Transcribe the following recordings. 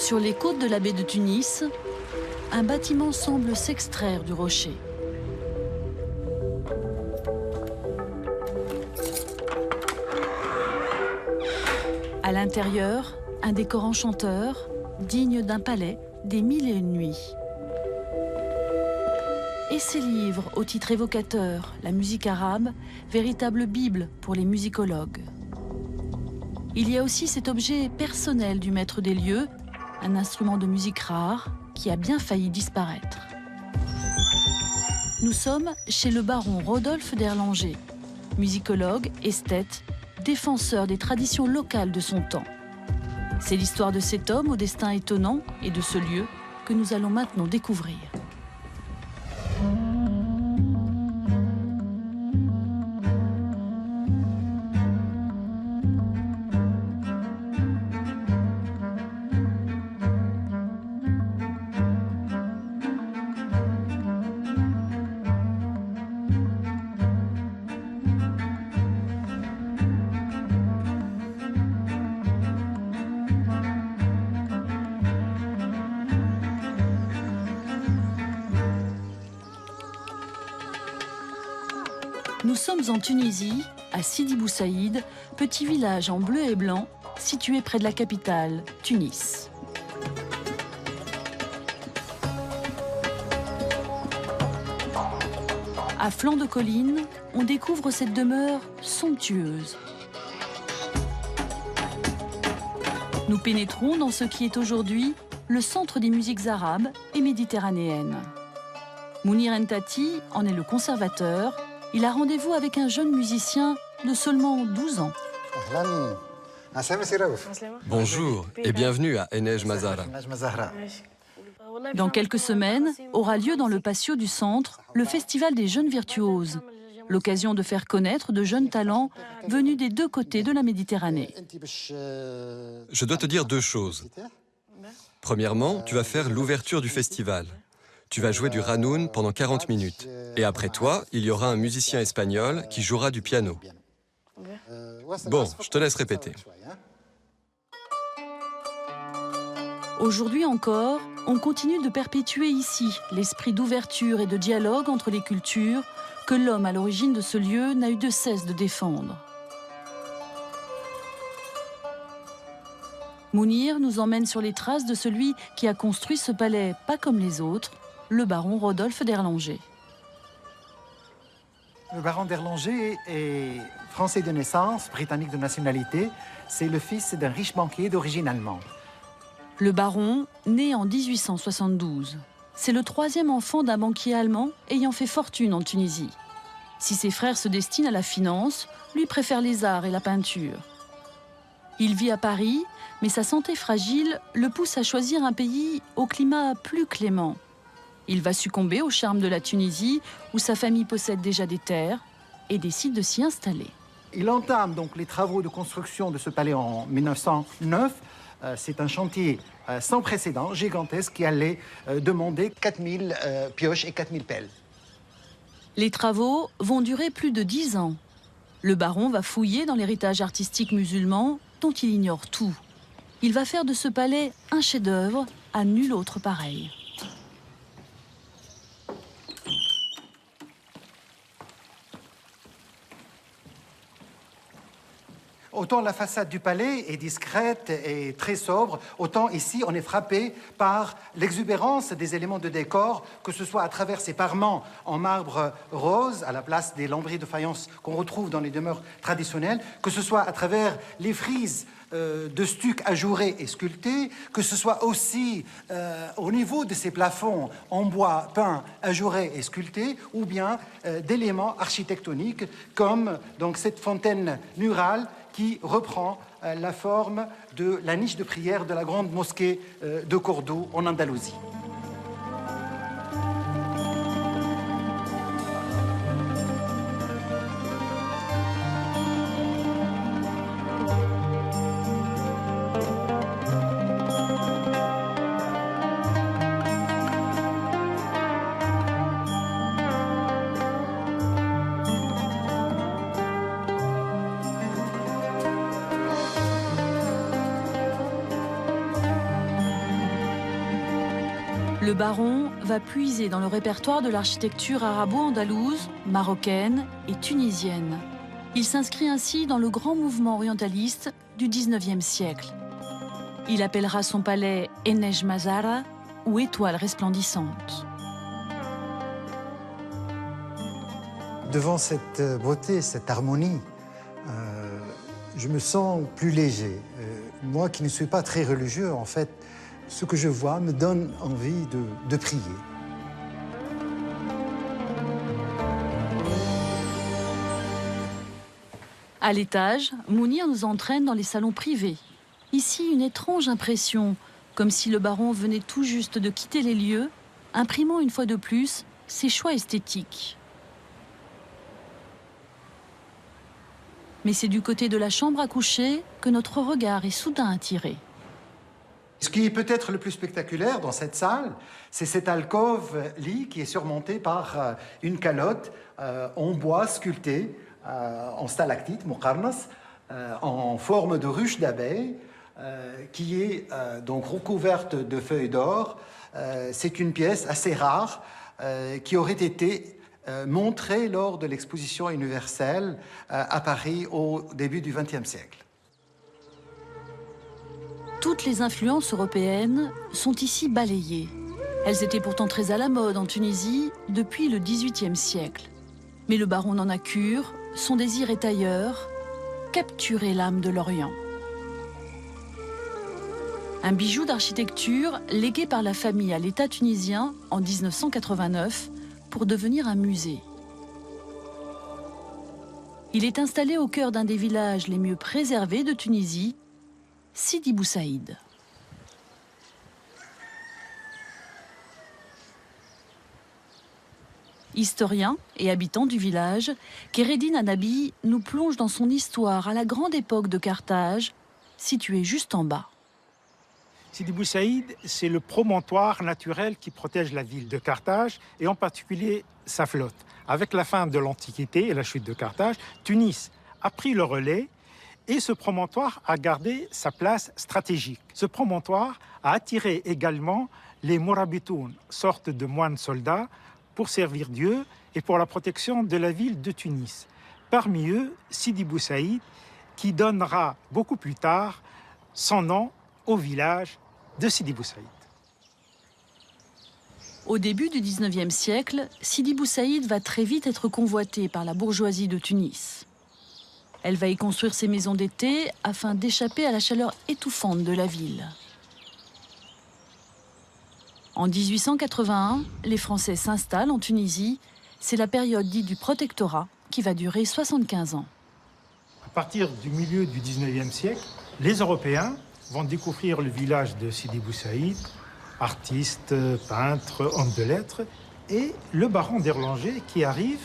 Sur les côtes de la baie de Tunis, un bâtiment semble s'extraire du rocher. À l'intérieur, un décor enchanteur, digne d'un palais des mille et une nuits. Et ces livres au titre évocateur, la musique arabe, véritable bible pour les musicologues. Il y a aussi cet objet personnel du maître des lieux, un instrument de musique rare qui a bien failli disparaître. Nous sommes chez le baron Rodolphe d'Erlanger, musicologue, esthète, défenseur des traditions locales de son temps. C'est l'histoire de cet homme au destin étonnant et de ce lieu que nous allons maintenant découvrir. Nous sommes en Tunisie, à Sidi Bou Saïd, petit village en bleu et blanc, situé près de la capitale, Tunis. À flanc de colline, on découvre cette demeure somptueuse. Nous pénétrons dans ce qui est aujourd'hui le centre des musiques arabes et méditerranéennes. Mounir Entati en est le conservateur. Il a rendez-vous avec un jeune musicien de seulement 12 ans. Bonjour et bienvenue à Enej Mazara. Dans quelques semaines, aura lieu dans le patio du centre le Festival des jeunes virtuoses, l'occasion de faire connaître de jeunes talents venus des deux côtés de la Méditerranée. Je dois te dire deux choses. Premièrement, tu vas faire l'ouverture du festival. Tu vas jouer du ranoun pendant 40 minutes. Et après toi, il y aura un musicien espagnol qui jouera du piano. Bon, je te laisse répéter. Aujourd'hui encore, on continue de perpétuer ici l'esprit d'ouverture et de dialogue entre les cultures que l'homme à l'origine de ce lieu n'a eu de cesse de défendre. Mounir nous emmène sur les traces de celui qui a construit ce palais pas comme les autres, le baron Rodolphe d'Erlanger. Le baron d'Erlanger est français de naissance, britannique de nationalité. C'est le fils d'un riche banquier d'origine allemande. Le baron, né en 1872. C'est le troisième enfant d'un banquier allemand ayant fait fortune en Tunisie. Si ses frères se destinent à la finance, lui préfère les arts et la peinture. Il vit à Paris, mais sa santé fragile le pousse à choisir un pays au climat plus clément. Il va succomber au charme de la Tunisie, où sa famille possède déjà des terres, et décide de s'y installer. Il entame donc les travaux de construction de ce palais en 1909. C'est un chantier sans précédent, gigantesque, qui allait demander 4000 pioches et 4000 pelles. Les travaux vont durer plus de 10 ans. Le baron va fouiller dans l'héritage artistique musulman, dont il ignore tout. Il va faire de ce palais un chef-d'œuvre à nul autre pareil. Autant la façade du palais est discrète et très sobre, autant ici on est frappé par l'exubérance des éléments de décor, que ce soit à travers ces parements en marbre rose, à la place des lambris de faïence qu'on retrouve dans les demeures traditionnelles, que ce soit à travers les frises de stuc ajourés et sculptés, que ce soit aussi au niveau de ces plafonds en bois peint, ajourés et sculptés, ou bien d'éléments architectoniques comme donc, cette fontaine murale qui reprend la forme de la niche de prière de la grande mosquée de Cordoue en Andalousie. Le baron va puiser dans le répertoire de l'architecture arabo-andalouse, marocaine et tunisienne. Il s'inscrit ainsi dans le grand mouvement orientaliste du XIXe siècle. Il appellera son palais Enej Mazara ou Étoile resplendissante. Devant cette beauté, cette harmonie, je me sens plus léger. Moi qui ne suis pas très religieux, en fait, ce que je vois me donne envie de prier. À l'étage, Mounir nous entraîne dans les salons privés. Ici, une étrange impression, comme si le baron venait tout juste de quitter les lieux, imprimant une fois de plus ses choix esthétiques. Mais c'est du côté de la chambre à coucher que notre regard est soudain attiré. Ce qui est peut-être le plus spectaculaire dans cette salle, c'est cette alcôve-lit qui est surmontée par une calotte en bois sculpté, en stalactite, muqarnas, en forme de ruche d'abeille, qui est donc recouverte de feuilles d'or. C'est une pièce assez rare qui aurait été montrée lors de l'exposition universelle à Paris au début du XXe siècle. Toutes les influences européennes sont ici balayées. Elles étaient pourtant très à la mode en Tunisie depuis le XVIIIe siècle. Mais le baron n'en a cure, son désir est ailleurs, capturer l'âme de l'Orient. Un bijou d'architecture légué par la famille à l'État tunisien en 1989 pour devenir un musée. Il est installé au cœur d'un des villages les mieux préservés de Tunisie, Sidi Bou Saïd. Historien et habitant du village, Kheireddine Anabi nous plonge dans son histoire à la grande époque de Carthage, située juste en bas. Sidi Bou Saïd, c'est le promontoire naturel qui protège la ville de Carthage et en particulier sa flotte. Avec la fin de l'Antiquité et la chute de Carthage, Tunis a pris le relais et ce promontoire a gardé sa place stratégique. Ce promontoire a attiré également les Mourabitoun, sorte de moines soldats, pour servir Dieu et pour la protection de la ville de Tunis. Parmi eux, Sidi Bou Saïd, qui donnera beaucoup plus tard son nom au village de Sidi Bou Saïd. Au début du XIXe siècle, Sidi Bou Saïd va très vite être convoitée par la bourgeoisie de Tunis. Elle va y construire ses maisons d'été afin d'échapper à la chaleur étouffante de la ville. En 1881, les Français s'installent en Tunisie. C'est la période dite du protectorat qui va durer 75 ans. À partir du milieu du XIXe siècle, les Européens vont découvrir le village de Sidi Bou Saïd, artistes, peintres, hommes de lettres, et le baron d'Erlanger qui arrive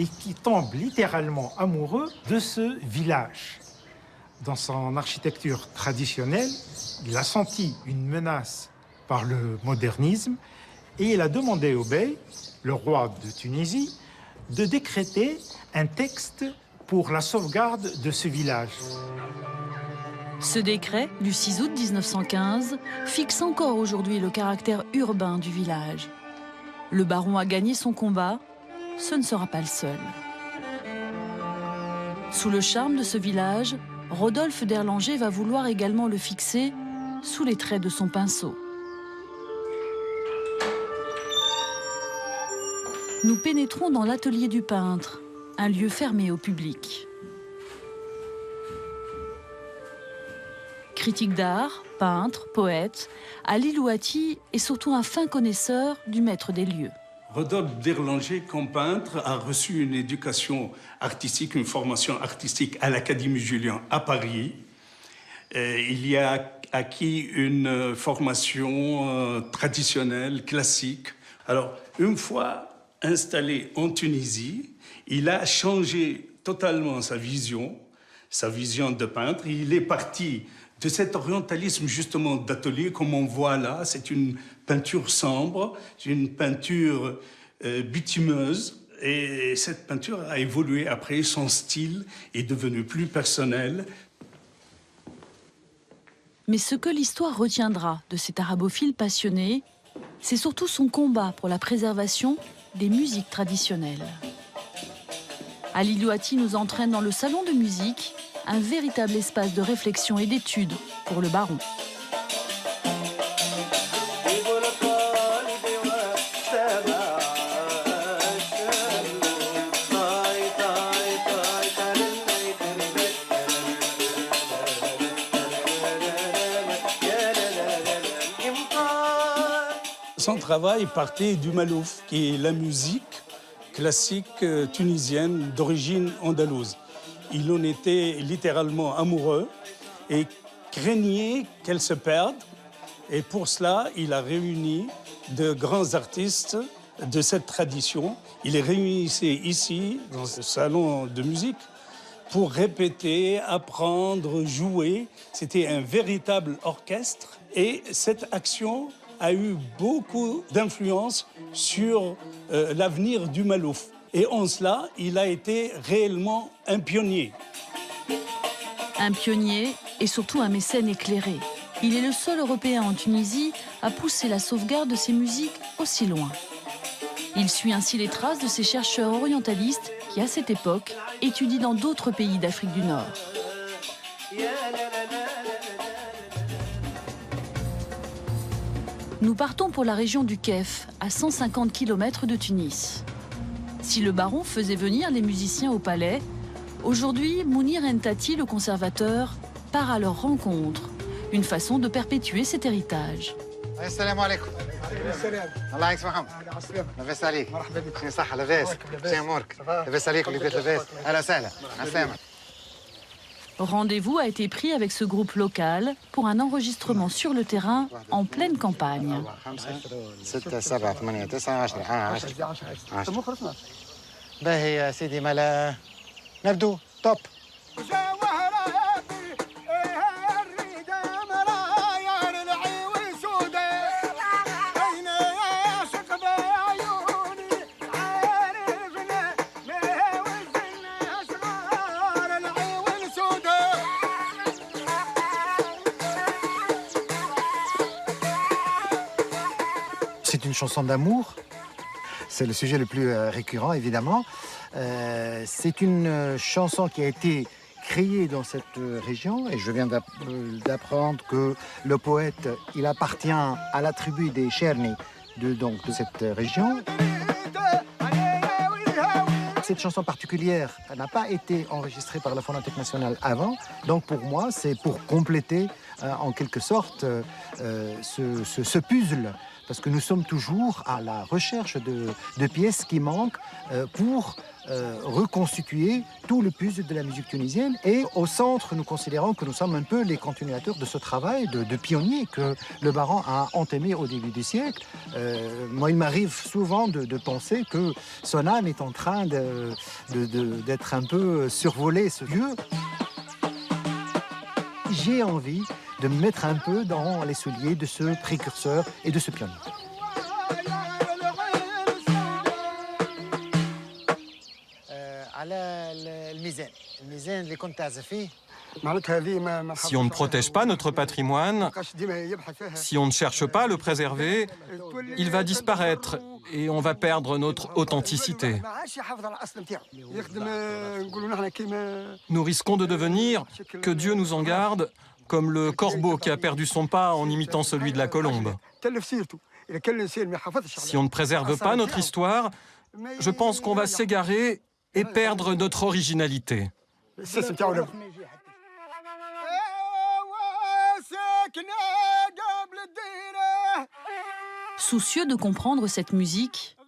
et qui tombe littéralement amoureux de ce village. Dans son architecture traditionnelle, il a senti une menace par le modernisme et il a demandé au bey, le roi de Tunisie, de décréter un texte pour la sauvegarde de ce village. Ce décret, du 6 août 1915, fixe encore aujourd'hui le caractère urbain du village. Le baron a gagné son combat, ce ne sera pas le seul. Sous le charme de ce village, Rodolphe d'Erlanger va vouloir également le fixer sous les traits de son pinceau. Nous pénétrons dans l'atelier du peintre, un lieu fermé au public. Critique d'art, peintre, poète, Ali Louati est surtout un fin connaisseur du maître des lieux. Rodolphe d'Erlanger, comme peintre, a reçu une éducation artistique, une formation artistique à l'Académie Julian à Paris. Il y a acquis une formation traditionnelle, classique. Alors, une fois installé en Tunisie, il a changé totalement sa vision de peintre. Il est parti de cet orientalisme justement d'atelier, comme on voit là. C'est une peinture sombre, une peinture bitumeuse. Et cette peinture a évolué après, son style est devenu plus personnel. Mais ce que l'histoire retiendra de cet arabophile passionné, c'est surtout son combat pour la préservation des musiques traditionnelles. Ali Louati nous entraîne dans le salon de musique, un véritable espace de réflexion et d'étude pour le baron. Son travail partait du malouf, qui est la musique classique tunisienne d'origine andalouse. Il en était littéralement amoureux et craignait qu'elle se perde. Et pour cela, il a réuni de grands artistes de cette tradition. Il les réunissait ici, dans ce salon de musique, pour répéter, apprendre, jouer. C'était un véritable orchestre. Et cette action a eu beaucoup d'influence sur l'avenir du malouf. Et en cela, il a été réellement un pionnier. Un pionnier et surtout un mécène éclairé. Il est le seul Européen en Tunisie à pousser la sauvegarde de ces musiques aussi loin. Il suit ainsi les traces de ces chercheurs orientalistes qui, à cette époque, étudient dans d'autres pays d'Afrique du Nord. Nous partons pour la région du Kef, à 150 km de Tunis. Si le baron faisait venir les musiciens au palais, aujourd'hui, Mounir Entati, le conservateur, part à leur rencontre. Une façon de perpétuer cet héritage. Assalamu alaikum. Allah يسمعهم. لاباس عليك. شنو صح لاباس؟ شنو امورك؟ لاباس عليك وليدات لاباس؟ اهلا وسهلا. عسلامة. Rendez-vous a été pris avec ce groupe local pour un enregistrement sur le terrain en pleine campagne. 6 7 8 9 10 10 باهي يا سيدي مالا نبدو توب. C'est une chanson d'amour. C'est le sujet le plus récurrent, évidemment. C'est une chanson qui a été créée dans cette région. Et je viens d'apprendre que le poète, il appartient à la tribu des Cherni de cette région. Cette chanson particulière n'a pas été enregistrée par la Phonothèque nationale avant. Donc pour moi, c'est pour compléter en quelque sorte ce puzzle. Parce que nous sommes toujours à la recherche de pièces qui manquent pour reconstituer tout le puzzle de la musique tunisienne. Et au centre, nous considérons que nous sommes un peu les continuateurs de ce travail de pionnier que le baron a entamé au début du siècle. Moi, il m'arrive souvent de penser que son âme est en train d'être un peu survolée, ce lieu. J'ai envie de me mettre un peu dans les souliers de ce précurseur et de ce pionnier. Si on ne protège pas notre patrimoine, si on ne cherche pas à le préserver, il va disparaître et on va perdre notre authenticité. Nous risquons de devenir, que Dieu nous en garde, comme le corbeau qui a perdu son pas en imitant celui de la colombe. Si on ne préserve pas notre histoire, je pense qu'on va s'égarer et perdre notre originalité. Soucieux de comprendre cette musique,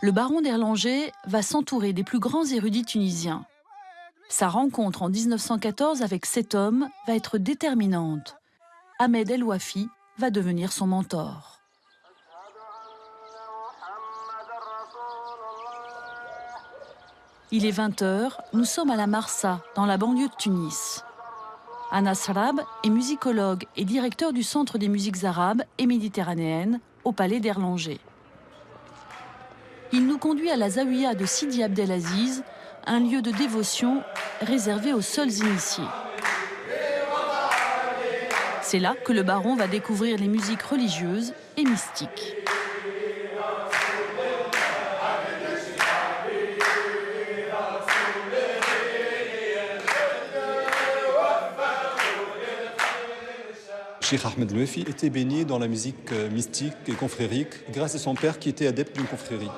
le baron d'Erlanger va s'entourer des plus grands érudits tunisiens. Sa rencontre en 1914 avec cet homme va être déterminante. Ahmed El Wafi va devenir son mentor. Il est 20h, nous sommes à la Marsa, dans la banlieue de Tunis. Anas Rab est musicologue et directeur du Centre des musiques arabes et méditerranéennes au palais d'Erlanger. Il nous conduit à la Zawiya de Sidi Abdelaziz, un lieu de dévotion réservé aux seuls initiés. C'est là que le baron va découvrir les musiques religieuses et mystiques. Cheikh Ahmed Louefi était baigné dans la musique mystique et confrérique grâce à son père qui était adepte d'une confrérie.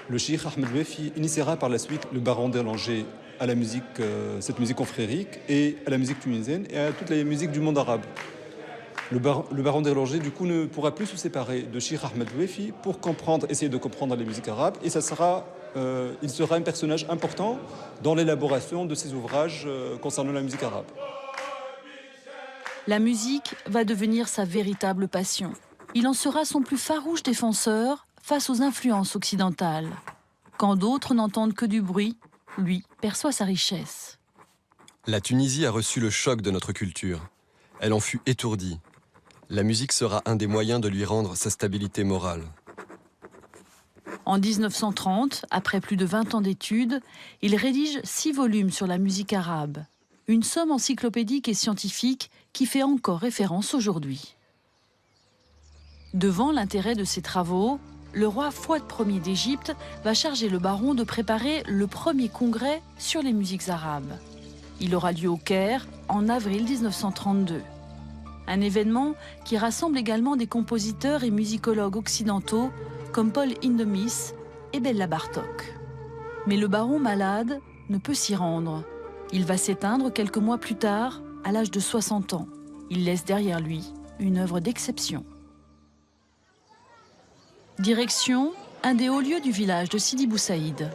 Le Cheikh Ahmed Louefi initiera par la suite le baron d'Erlanger à la musique, cette musique confrérique et à la musique tunisienne et à toute la musique du monde arabe. Le baron d'Erlanger, du coup, ne pourra plus se séparer de Cheikh Ahmed Louefi pour essayer de comprendre les musiques arabes et il sera un personnage important dans l'élaboration de ses ouvrages concernant la musique arabe. La musique va devenir sa véritable passion. Il en sera son plus farouche défenseur face aux influences occidentales. Quand d'autres n'entendent que du bruit, lui perçoit sa richesse. La Tunisie a reçu le choc de notre culture. Elle en fut étourdie. La musique sera un des moyens de lui rendre sa stabilité morale. En 1930, après plus de 20 ans d'études, il rédige 6 volumes sur la musique arabe. Une somme encyclopédique et scientifique qui fait encore référence aujourd'hui. Devant l'intérêt de ses travaux, le roi Fouad Ier d'Égypte va charger le baron de préparer le premier congrès sur les musiques arabes. Il aura lieu au Caire en avril 1932. Un événement qui rassemble également des compositeurs et musicologues occidentaux comme Paul Hindemith et Béla Bartók. Mais le baron malade ne peut s'y rendre. Il va s'éteindre quelques mois plus tard, à l'âge de 60 ans. Il laisse derrière lui une œuvre d'exception. Direction un des hauts lieux du village de Sidi Bou Saïd.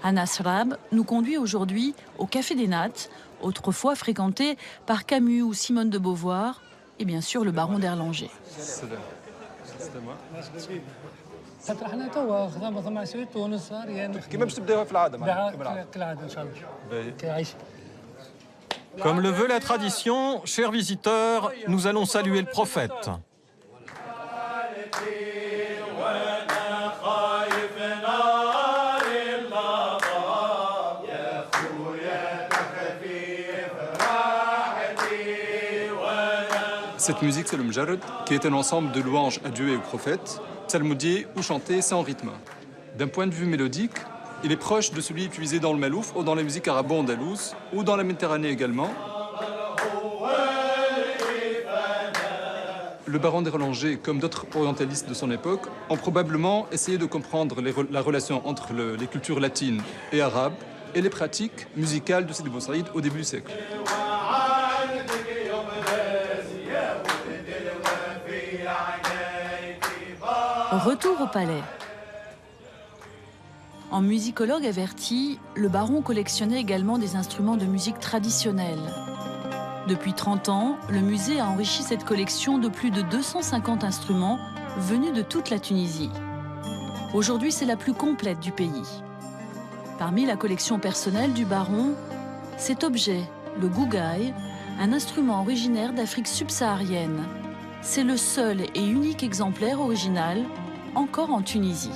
Anas Rab nous conduit aujourd'hui au Café des Nattes, autrefois fréquenté par Camus ou Simone de Beauvoir, et bien sûr le baron d'Erlanger. Comme le veut la tradition, chers visiteurs, nous allons saluer le prophète. Cette musique, c'est le Mjarad, qui est un ensemble de louanges à Dieu et au prophète, psalmodiés ou chantés sans rythme. D'un point de vue mélodique, il est proche de celui utilisé dans le Malouf ou dans la musique arabo-andalouse ou dans la Méditerranée également. Le baron d'Erlanger, comme d'autres orientalistes de son époque, ont probablement essayé de comprendre la relation entre les cultures latines et arabes et les pratiques musicales de Sidi Bou Saïd au début du siècle. Retour au palais. En musicologue averti, le baron collectionnait également des instruments de musique traditionnelle. Depuis 30 ans, le musée a enrichi cette collection de plus de 250 instruments venus de toute la Tunisie. Aujourd'hui, c'est la plus complète du pays. Parmi la collection personnelle du baron, cet objet, le gougaï, un instrument originaire d'Afrique subsaharienne. C'est le seul et unique exemplaire original encore en Tunisie.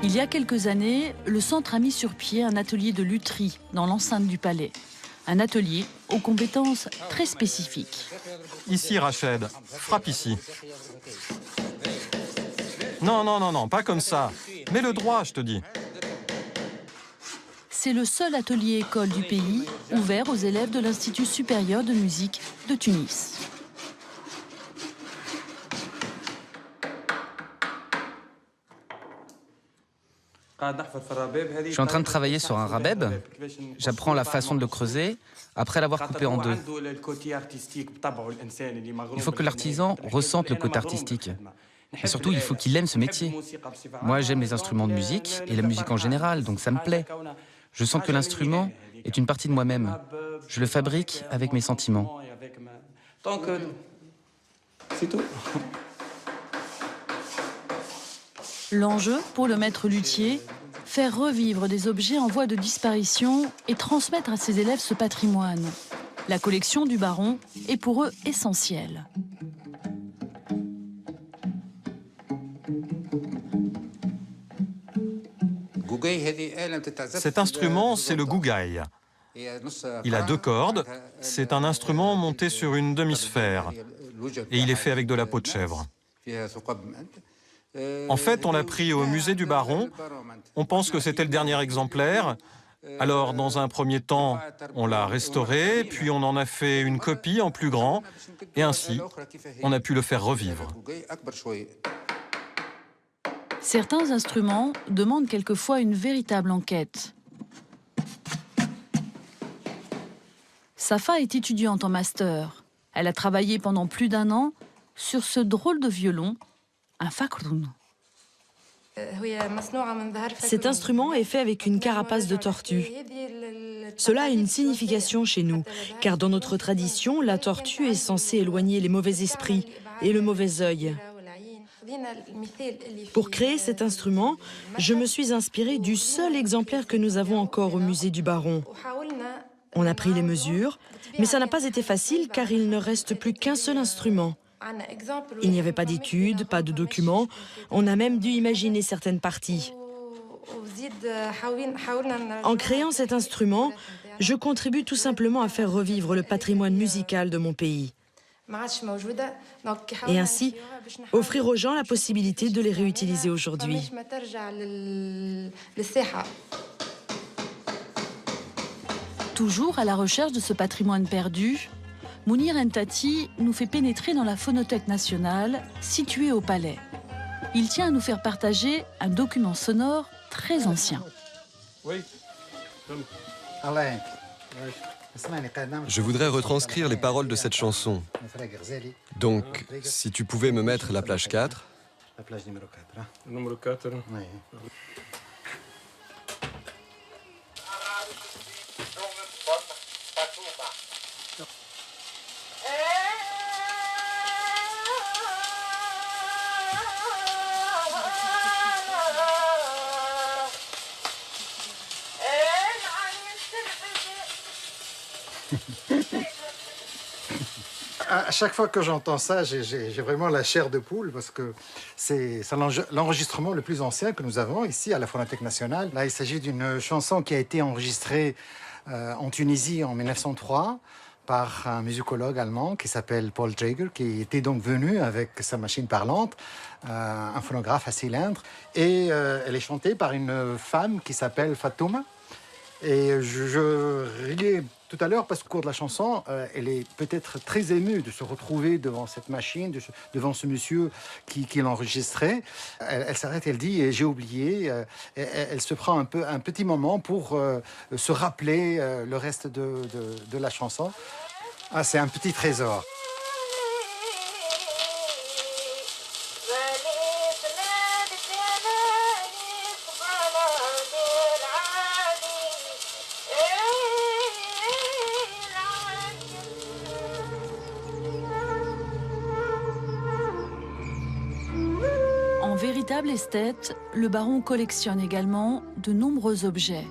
Il y a quelques années, le centre a mis sur pied un atelier de lutherie dans l'enceinte du palais. Un atelier aux compétences très spécifiques. Ici, Rached, frappe ici. Non, non, non, non, pas comme ça. Mets le droit, je te dis. C'est le seul atelier-école du pays ouvert aux élèves de l'Institut supérieur de musique de Tunis. Je suis en train de travailler sur un rabeb. J'apprends la façon de le creuser après l'avoir coupé en deux. Il faut que l'artisan ressente le côté artistique. Et surtout, il faut qu'il aime ce métier. Moi, j'aime les instruments de musique et la musique en général, donc ça me plaît. Je sens que l'instrument est une partie de moi-même. Je le fabrique avec mes sentiments. C'est tout. L'enjeu pour le maître luthier, faire revivre des objets en voie de disparition et transmettre à ses élèves ce patrimoine. La collection du baron est pour eux essentielle. Cet instrument, c'est le gougaï. Il a 2 cordes. C'est un instrument monté sur une demi-sphère. Et il est fait avec de la peau de chèvre. En fait, on l'a pris au musée du baron. On pense que c'était le dernier exemplaire. Alors, dans un premier temps, on l'a restauré, puis on en a fait une copie en plus grand, et ainsi, on a pu le faire revivre. Certains instruments demandent quelquefois une véritable enquête. Safa est étudiante en master. Elle a travaillé pendant plus d'1 an sur ce drôle de violon, un fakhroun. Cet instrument est fait avec une carapace de tortue. Cela a une signification chez nous, car dans notre tradition, la tortue est censée éloigner les mauvais esprits et le mauvais œil. Pour créer cet instrument, je me suis inspirée du seul exemplaire que nous avons encore au musée du Baron. On a pris les mesures, mais ça n'a pas été facile car il ne reste plus qu'un seul instrument. Il n'y avait pas d'études, pas de documents, on a même dû imaginer certaines parties. En créant cet instrument, je contribue tout simplement à faire revivre le patrimoine musical de mon pays. Et ainsi, offrir aux gens la possibilité de les réutiliser aujourd'hui. Toujours à la recherche de ce patrimoine perdu, Mounir Ntati nous fait pénétrer dans la Phonothèque nationale située au Palais. Il tient à nous faire partager un document sonore très ancien. Je voudrais retranscrire les paroles de cette chanson. Donc, si tu pouvais me mettre la plage 4. La plage numéro 4. Numéro 4. Oui. À chaque fois que j'entends ça, j'ai vraiment la chair de poule parce que c'est l'enregistrement le plus ancien que nous avons ici à la Phonothèque nationale. Là, il s'agit d'une chanson qui a été enregistrée en Tunisie en 1903 par un musicologue allemand qui s'appelle Paul Draeger, qui était donc venu avec sa machine parlante, un phonographe à cylindre, et elle est chantée par une femme qui s'appelle Fatouma. Et je riais tout à l'heure parce qu'au cours de la chanson, elle est peut-être très émue de se retrouver devant cette machine, devant ce monsieur qui l'enregistrait. Elle s'arrête, elle dit « j'ai oublié ». Elle se prend un petit moment pour se rappeler le reste de la chanson. Ah, c'est un petit trésor. En véritable esthète, le baron collectionne également de nombreux objets.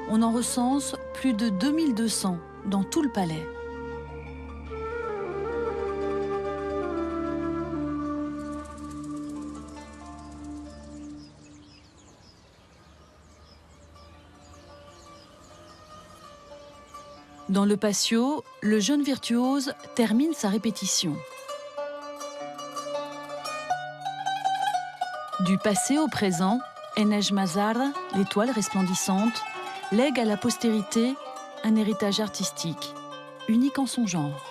On en recense plus de 2200 dans tout le palais. Dans le patio, le jeune virtuose termine sa répétition. Du passé au présent, Enej Mazar, l'étoile resplendissante, lègue à la postérité un héritage artistique, unique en son genre.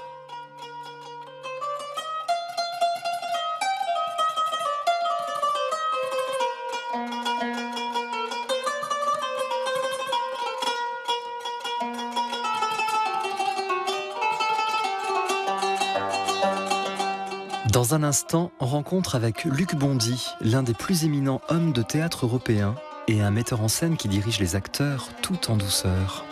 Dans un instant, rencontre avec Luc Bondy, l'un des plus éminents hommes de théâtre européens et un metteur en scène qui dirige les acteurs tout en douceur.